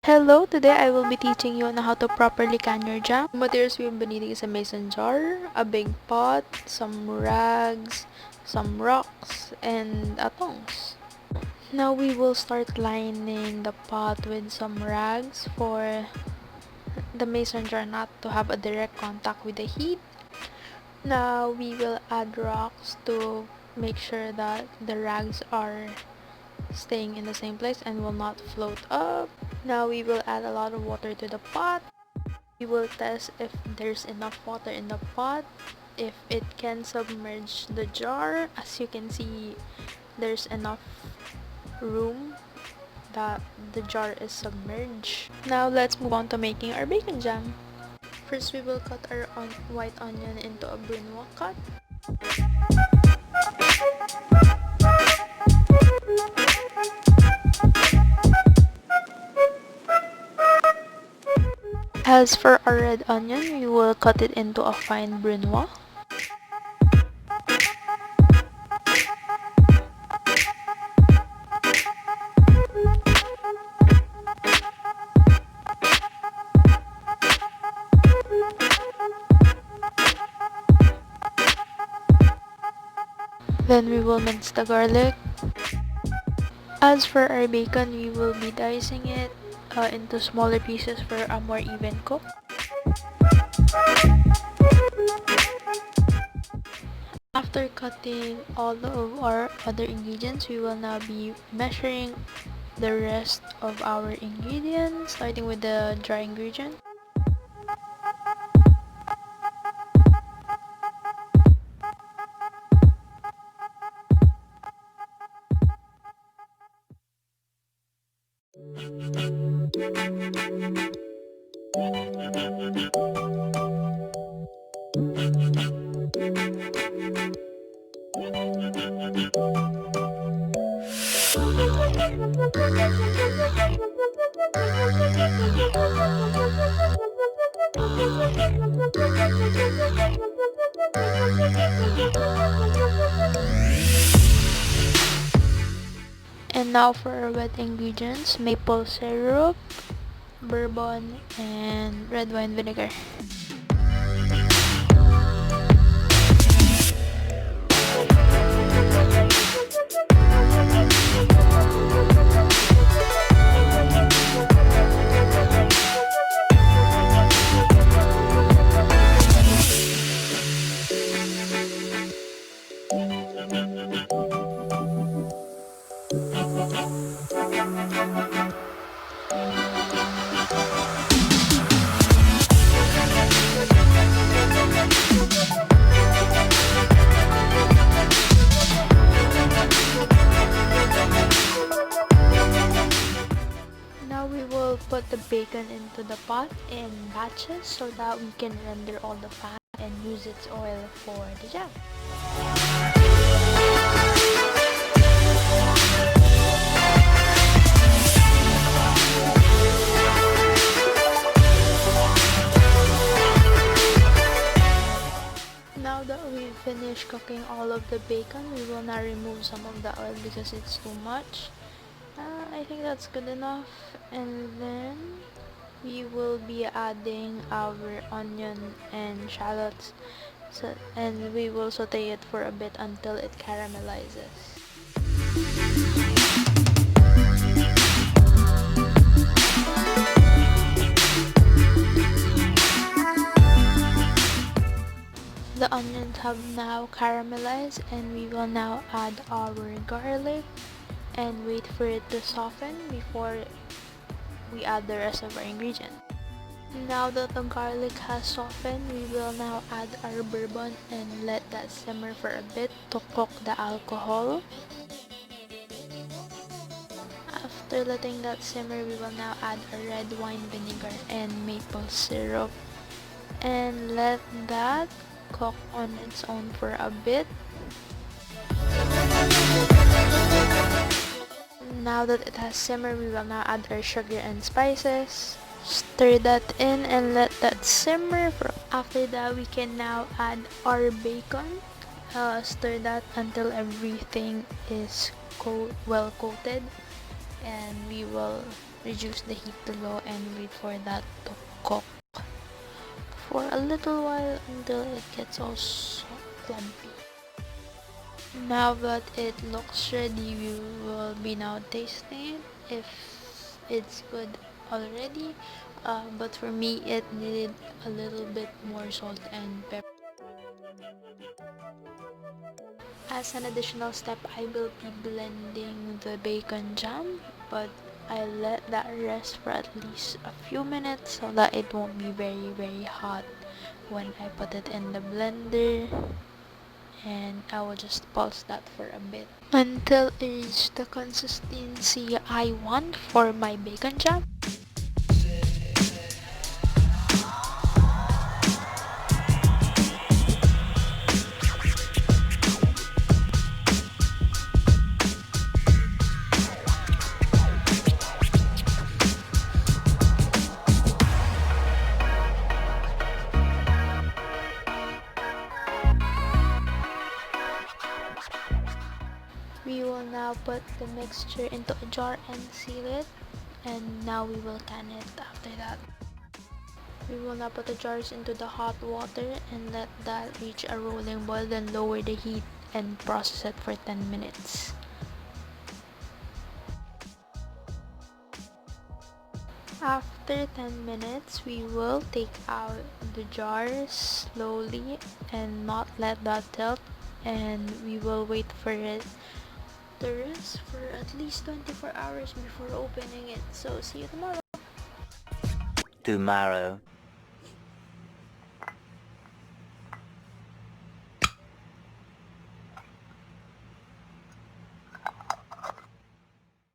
Hello, today I will be teaching you on how to properly can your jam. Materials we will be needing is a mason jar, a big pot, some rags, some rocks, and a tongs. Now we will start lining the pot with some rags for the mason jar not to have a direct contact with the heat. Now we will add rocks to make sure that the rags are staying in the same place and will not float up. Now we will add a lot of water to the pot. We will test if there's enough water in the pot, if it can submerge the jar. As you can see, there's enough room that the jar is submerged. Now let's move on to making our bacon jam. First, we will cut our white onion into a brunoise cut. As for our red onion, we will cut it into a fine brunoise. Then we will mince the garlic. As for our bacon, we will be dicing it into smaller pieces for a more even cook. After cutting all of our other ingredients, we will now be measuring the rest of our ingredients, starting with the dry ingredient. And now for our wet ingredients: maple syrup, bourbon, and red wine vinegar. Now we will put the bacon into the pot in batches so that we can render all the fat and use its oil for the jam. Now that we've finished cooking all of the bacon, we will now remove some of the oil because it's too much. I think that's good enough. And then we will be adding our onion and shallots, and we will saute it for a bit until it caramelizes. The onions have now caramelized, and we will now add our garlic and wait for it to soften before we add the rest of our ingredients. Now that the garlic has softened, we will now add our bourbon and let that simmer for a bit to cook the alcohol. After letting that simmer, we will now add our red wine vinegar and maple syrup and let that cook on its own for a bit. Now that it has simmered, we will now add our sugar and spices. Stir that in and let that simmer. After that, we can now add our bacon. Stir that until everything is well coated, and we will reduce the heat to low and wait for that to cook for a little while until it gets all clumpy. Now that it looks ready, we will be now tasting it if it's good already. But for me, it needed a little bit more salt and pepper. As an additional step, I will be blending the bacon jam, but I let that rest for at least a few minutes so that it won't be very hot when I put it in the blender, and I will just pulse that for a bit until it reaches the consistency I want for my bacon jam. We will now put the mixture into a jar and seal it, and now we will can it after that. We will now put the jars into the hot water and let that reach a rolling boil, then lower the heat and process it for 10 minutes. After 10 minutes, we will take out the jars slowly and not let that tilt, and we will wait for it to rest for at least 24 hours before opening it. So see you tomorrow.